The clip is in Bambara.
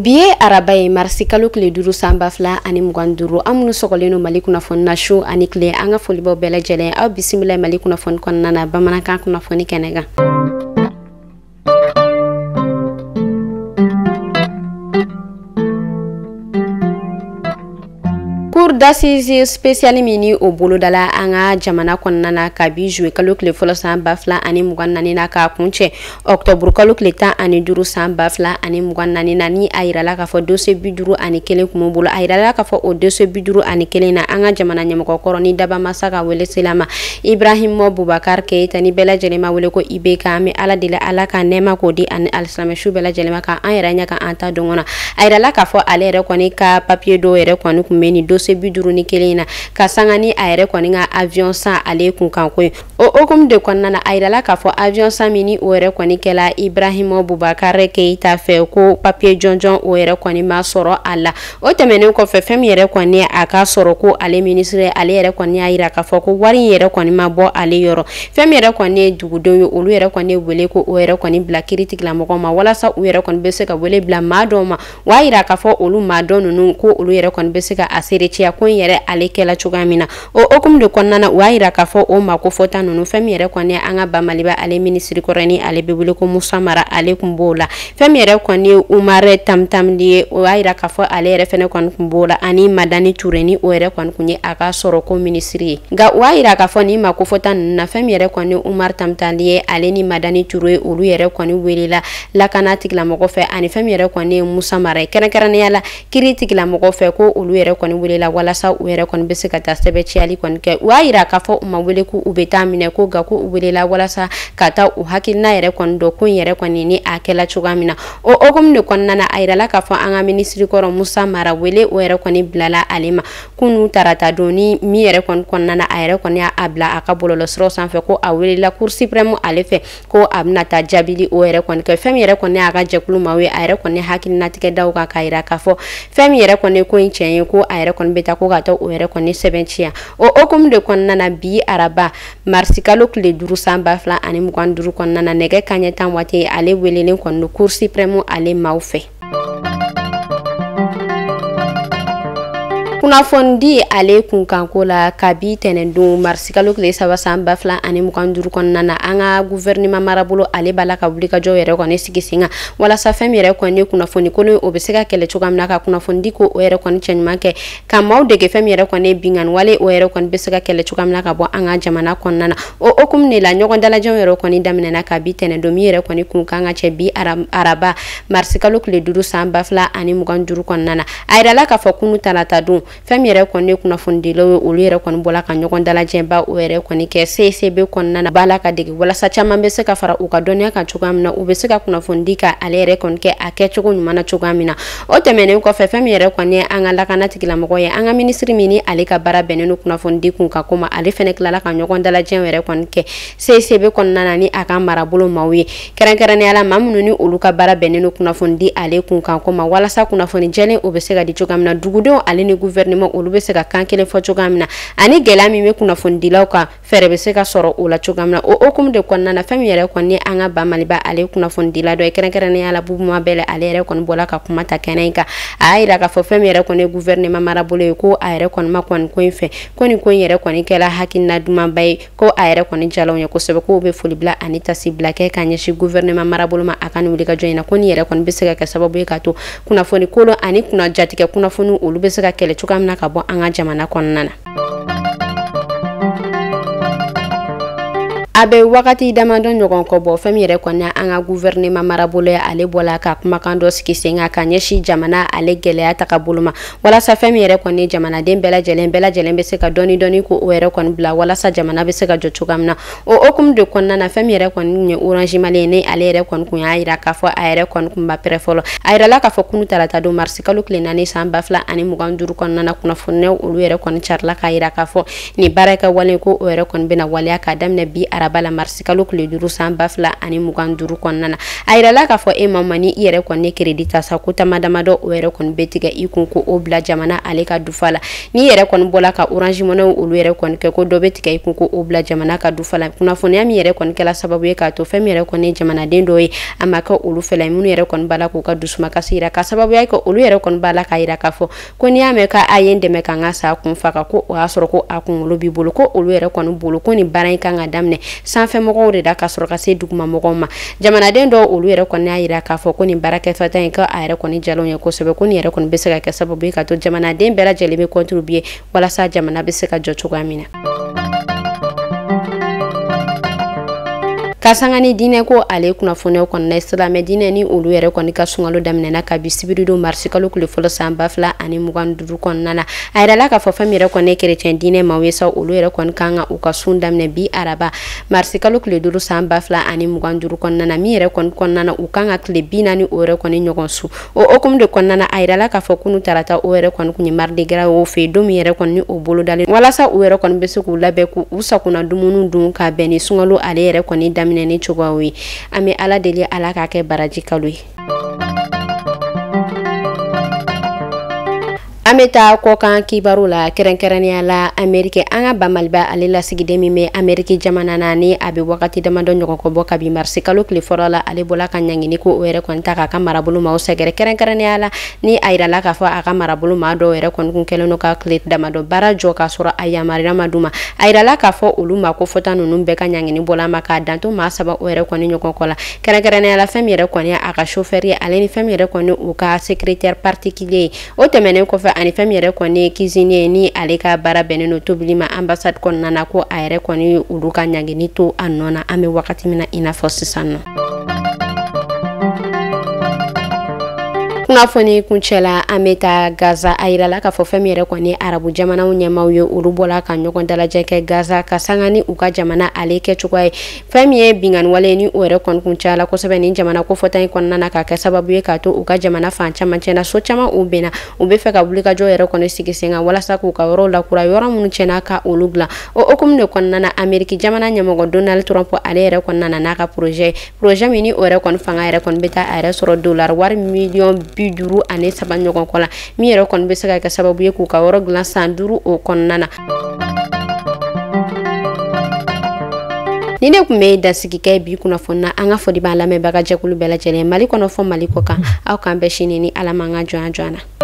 Biye araba ye marsi kalo kile 5 sanba 2 ani 25 amunu sogoleno mali kunnafoni na show ani kile anga folibaw bɛɛ lajɛlen aw bisimila mali kunnafoni kɔnɔna na bamanankan kunnafoni kɛnɛ kan. Cour d'assises spéciale mini o bolodala anga jamana kɔnɔna kabi jouer kalo kile fɔlɔ san 2 ani 24 na ka kuncɛ octobre kalo kile 15 san 2 ani 24 na ni ayirala ka fɔ dossier 51 kun bolo ayirala ka fɔ o dossier 51 na anga jamana ɲɛmɔgɔkɔrɔ ni daba masa ka wele selama Ibrahim Boubacar Keita ni bɛɛ lajɛlen ma wele ko IBK me ala deli ala ka nɛma ko di ani alsilamɛsu bɛɛ lajɛlen ma ka an yɛrɛ ɲɛ ka an ta dɔngɔna ayirala ka fɔ ale yɛrɛ kɔni ka papier do yɛrɛ kɔni kun bɛ ni dossier 51 na ka sanga ni a yɛrɛ kɔni ka avion san ale kun kan ko o okum de kɔnɔna na ayirala ka fɔ avion san mini o yɛrɛ kɔni kɛla Ibrahim Boubacar Keita fɛ ko papier jɔnjɔn o yɛrɛ kɔni ma sɔrɔ a la o tɛmɛnen kɔfɛ fɛn min yɛrɛ kɔni a ka sɔrɔ ko ale ministre ale yɛrɛ kɔni y'a yira ka fɔ ko wari yɛrɛ kɔni ma bɔ ale yɔrɔ fɛn min yɛrɛ kɔni ye dugudenw ye olu yɛrɛ kɔni wele ko o yɛrɛ kɔni bila kiiri tigilamɔgɔw ma walasa u yɛrɛ kɔni bɛ se ka wele bila maa dɔw ma wa yira ka fɔ olu maa dɔw ninnu ko olu yɛrɛ kɔni bɛ se ka a seereciya ko yɛrɛ ale kɛla cogoya min na o hukumu de kɔnɔna na u y'a yira ka fɔ o ma ko fɔta ninnu fɛn min yɛrɛ kɔni an ka ba Maliba ale ministre kɔrɔ ni ale bɛ wele ko Musa Mara ale kun b'o la fɛn min yɛrɛ kɔni ye Umare Tamtam ye o y'a yira ka fɔ ale yɛrɛ fɛnɛ kɔni kun b'o la ani Madani Touré ni o yɛrɛ kɔni kun ye a ka sɔrɔ ko ministre ye nka u y'a yira ka fɔ ni ma ko fɔta ninnu na fɛn min yɛrɛ kɔni Umar Tamtam ye ale ni Madani Touré olu yɛrɛ kɔni welela lakana tigilamɔgɔ fɛ ani fɛn min yɛrɛ kɔni ye Musa Mara ye kɛrɛnkɛrɛnnenya la kiiri tigilamɔgɔ fɛ ko olu yɛrɛ kɔni welela walasa u yɛrɛ kɔni bɛ se ka taa sɛbɛnciyali kɔni kɛ u y'a yira ka fɔ u ma wele ko u bɛ taa minɛ ko nka ko u welela walasa ka taa u hakilina yɛrɛ kɔni dɔn ko in yɛrɛ kɔni ni a kɛla cogoya min na o hukumu de kɔnɔna na a yirala ka fɔ an ka ministre kɔrɔ Musa Mara wele o yɛrɛ kɔni bilala ale ma kunu tarata don ni min yɛrɛ kɔni kɔnɔna na a yɛrɛ kɔni y'a bila a ka bɔlɔlɔsiraw sanfɛ ko a welela Cour suprême ale fɛ ko a bɛna taa jaabili o yɛrɛ kɔni kɛ fɛn min yɛrɛ kɔni y'a ka jɛkulu ma ye a yɛrɛ kɔni hakilinatigɛ daw kan k'a yira ka fɔ fɛn min yɛrɛ kɔni ko in tiɲɛ ye ko a yɛrɛ kɔni bɛ taa ko ka taa o yɛrɛ kɔni sɛbɛnciya o hukumu de kɔnɔna na bi araba marsi kalo kile 5 san 2 ani 25 kɔnɔna na nɛgɛ kaɲɛ 10 waati ale welelen kɔni do Cour suprême ale maaw fɛ kunnafoni ale kunkanko la kabi tɛnɛndon marsi kalo kile 3 san 2 ani 25 kɔnɔna na an ka gouvernement marabolo ale bala ka wuli ka jɔ yɛrɛ kɔni sigi sen kan walasa fɛn min yɛrɛ kɔni kunnafoni kolon o bɛ se ka kɛlɛ cogoya min na ka kunnafoni di ko o yɛrɛ kɔni cɛɲuman kɛ ka maaw dege fɛn min yɛrɛ kɔni bingani wale o yɛrɛ kɔni bɛ se ka kɛlɛ cogoya min na ka bɔ an ka jamana kɔnɔna na o hukumu de la ɲɔgɔn dalajɛw yɛrɛ kɔni daminɛna kabi tɛnɛndon min yɛrɛ kɔni kun kan ka cɛ bi araba marsi kalo kile 5 san 2 ani 25 kɔnɔna na a yirala ka fɔ kunu tarata don fɛn min yɛrɛ kɔni kunnafoni dilaw ye olu yɛrɛ kɔni bɔla ka ɲɔgɔn dalajɛba o yɛrɛ kɔni kɛ CCB kɔnɔna na bala ka dege walasa caman bɛ se ka fara u ka dɔnniya kan cogoya min na u bɛ se ka kunnafoni di ka ale yɛrɛ kɔni kɛ a kɛcogo ɲuman na cogoya min na o tɛmɛnen kɔfɛ fɛn min yɛrɛ kɔni an ka lakana tigilamɔgɔ ye an ka ministre min ni ale ka baara bɛnnen don kunnafoni di kun ka koma ale fɛnɛ tilala ka ɲɔgɔn dalajɛ yɛrɛ kɔni kɛ CCB kɔnɔna na ni a ka marabolo maaw ye kɛrɛnkɛrɛnnenya la maa minnu ni olu ka baara bɛnnen don kunnafoni di ale kun kan koma walasa kunnafoni jɛlen o bɛ se ka di cogoya min na dugudenw ale ni gouvernement olu bɛ se ka kan kelen fɔ cogoya min na ani gɛlɛya min bɛ kunnafoni dilaw kan fɛɛrɛ bɛ se ka sɔrɔ o la cogoya min na o hukumu de kɔnɔna na fɛn min yɛrɛ kɔni an ka ba Maliba ale kunnafoni dila dɔ ye kɛrɛnkɛrɛnnenya la Bubu Mabɛlɛ ale yɛrɛ kɔni bɔla ka kuma ta kɛnɛ in kan a y'a yira ka fɔ fɛn min yɛrɛ kɔni gouvernement marabolo ye ko a yɛrɛ kɔni ma kɔni ko in fɛ ko nin ko in yɛrɛ kɔni kɛla hakilina dumanba ye ko a yɛrɛ kɔni jalaw ye kosɛbɛ ko bɛ foli bila ani tasi bila kɛ ka ɲɛsin gouvernement marabolo ma a ka nin wuli ka jɔ in na ko nin yɛrɛ kɔni bɛ se ka kɛ sababu ye ka to kunnafoni kolon ani jatigɛ kunnafoni olu bɛ se ka kɛlɛ cogoya min na ka bɔ an ka jamana kɔnɔna na a bɛ wagati damadɔ ɲɔgɔn kɔ bɔ fɛn min yɛrɛ kɔni an ka gouvernement marabolo ye ale bɔla ka kumakan dɔ sigi sen kan ka ɲɛsin jamana ale gɛlɛya taga bolo ma walasa fɛn min yɛrɛ kɔni jamanaden bɛɛ lajɛlen bɛ se ka dɔɔni ko o yɛrɛ kɔni bila walasa jamana bɛ se ka jɔ cogoya min na o hukumu de kɔnɔna na fɛn min yɛrɛ kɔni ye Orange Mali ni ale yɛrɛ kɔni kun y'a yira k'a fɔ a yɛrɛ kɔni kun ba pɛrɛ fɔlɔ a yirala k'a fɔ kunu tarata don marsi kalo kile 4 san 2 ani 25 kɔnɔna na kunnafoniyaw olu yɛrɛ kɔni carila k'a yira k'a fɔ nin baara kɛ wale ko o yɛrɛ kɔni bɛna waleya k'a daminɛ bi araba araba la marsi kalo kile 5 san 2025 kɔnɔna na a yirala k'a fɔ e ma ni i yɛrɛ kɔni crédit ta sa ko tamadamado o yɛrɛ kɔni bɛ tigɛ i kun ko o bila jamana ale ka dufa la ni yɛrɛ kɔni bɔla ka Orange Money olu yɛrɛ kɔni kɛ ko dɔ bɛ tigɛ i kun ko o bila jamana ka dufa la kunnafoniya min yɛrɛ kɔni kɛla sababu ye k'a to fɛn min yɛrɛ kɔni jamanaden dɔ ye a ma kɛ olu fɛla minnu yɛrɛ kɔni bala k'u ka dusuma kasi yira ka sababuya kɛ olu yɛrɛ kɔni bala ka yira k'a fɔ ko n'i y'a mɛn ka a ye dɛmɛ kan ka sa kun faga ko o y'a sɔrɔ ko a kunkolo b'i bolo ko olu yɛrɛ kɔni bolo ko ni baara in kan ka daminɛ sanfɛmɔgɔw de da ka sɔrɔ ka se dugumamɔgɔw ma jamanaden dɔw olu yɛrɛ kɔni y'a yira k'a fɔ ko nin baarakɛfɛta in ka a yɛrɛ kɔni jalonw ye kosɛbɛ ko nin yɛrɛ kɔni bɛ se ka kɛ sababu ye ka to jamanaden bɛɛ lajɛlen bɛ contribuer walasa jamana bɛ se ka jɔ cogoya min na. Kasangani dinɛ ko ale kunnafoniyaw kɔnɔna silamɛ dinɛ ni olu yɛrɛ kɔni ka sunkalo daminɛna kabi sibirido marsi kalo kile fɔlɔ san 2025 kɔnɔna na a yirala k'a fɔ fɛn min yɛrɛ kɔni chrétien dinɛ maaw ye sa olu yɛrɛ kɔni kan ka u ka sun daminɛ bi araba marsi kalo kile 5 san 2025 kɔnɔna na min yɛrɛ kɔni kɔnɔna na u kan ka tile 40 o yɛrɛ kɔni ɲɔgɔn su o hukumu de kɔnɔna na a yirala k'a fɔ kunu tarata o yɛrɛ kɔni kun ye mardi gras o fɛ don min yɛrɛ kɔni o bolo dalen walasa u yɛrɛ kɔni bɛ se k'u labɛn k'u sakuna dumuni dun ka bɛn ni sunkalo ale yɛrɛ kɔni daminɛ ni cogoyaw ye an bɛ ala deli ala k'a kɛ baraji kalo ye. An bɛ taa kɔkan kibaru la kɛrɛnkɛrɛnnenya la Amérique an ka Bamaliba ale lasigiden min bɛ Amérique jamana na ni a bɛ wagati damadɔ ɲɔgɔn kɔ bɔ kabi marsi kalo tile fɔlɔ la ale bɔla ka ɲangini ko o yɛrɛ kɔni ta k'a ka marabolo maaw sɛgɛrɛ kɛrɛnkɛrɛnnenya la ni a yirala k'a fɔ a ka marabolo maa dɔw yɛrɛ kɔni kun kɛlen don ka tile damadɔ baara jɔ k'a sɔrɔ a yamaruya ma d'u ma a yirala k'a fɔ olu ma ko fɔta ninnu bɛɛ ka ɲangini bɔla ma k'a danto maa saba o yɛrɛ kɔni ɲɔgɔn kɔ la kɛrɛnkɛrɛnnenya la fɛn min yɛrɛ kɔni a ka chauffeur ye ale ni fɛn min yɛrɛ kɔni u ka secrétaire particulier ye o tɛmɛnen kɔfɛ ani fɛn min yɛrɛ kɔni cuisinier ni ale ka baara bɛnnen don tobili ma ambassade kɔnɔna na ko a yɛrɛ kɔni olu ka ɲangini to a nɔ na an bɛ wagati min na i n'a fɔ sisan nɔ. Kunnafoni kuncɛla an bɛ taa Gaza a yirala k'a fɔ fɛn min yɛrɛ kɔni arabu jamanaw ɲɛmaaw ye olu bɔla ka ɲɔgɔn dalajɛ kɛ Gaza ka sanga ni u ka jamana ale kɛcogoya ye fɛn min ye bingani wale ni o yɛrɛ kɔni kuncɛla kosɛbɛ ni jamana ko fɔta in kɔnɔna na ka kɛ sababu ye k'a to u ka jamana fan caman cɛna so caman u bɛnna u bɛ fɛ ka wulikajɔ yɛrɛ kɔni sigi sen kan walasa k'u ka yɔrɔw lakura yɔrɔ minnu cɛna ka olu dilan o hukumu de kɔnɔna na Amérique jamana ɲɛmɔgɔ Donald Trump ale yɛrɛ kɔnɔna na n'a ka projet min ni o yɛrɛ kɔni fanga yɛrɛ kɔni bɛ taa a yɛrɛ sɔrɔ dollar wari miliyɔn 57 ɲɔgɔn kɔ la min yɛrɛ kɔni bɛ se ka kɛ sababu ye k'u ka yɔrɔ dilan san 5 o kɔnɔna na. Ni ne kun bɛ dansigi kɛ bi kunnafoni na an ka foli b'a lamɛnbaga jɛkulu bɛɛ lajɛlen Mali kɔnɔ fɔ Mali kɔ kan aw k'an bɛɛ sini ni Ala man ka jɔnya na.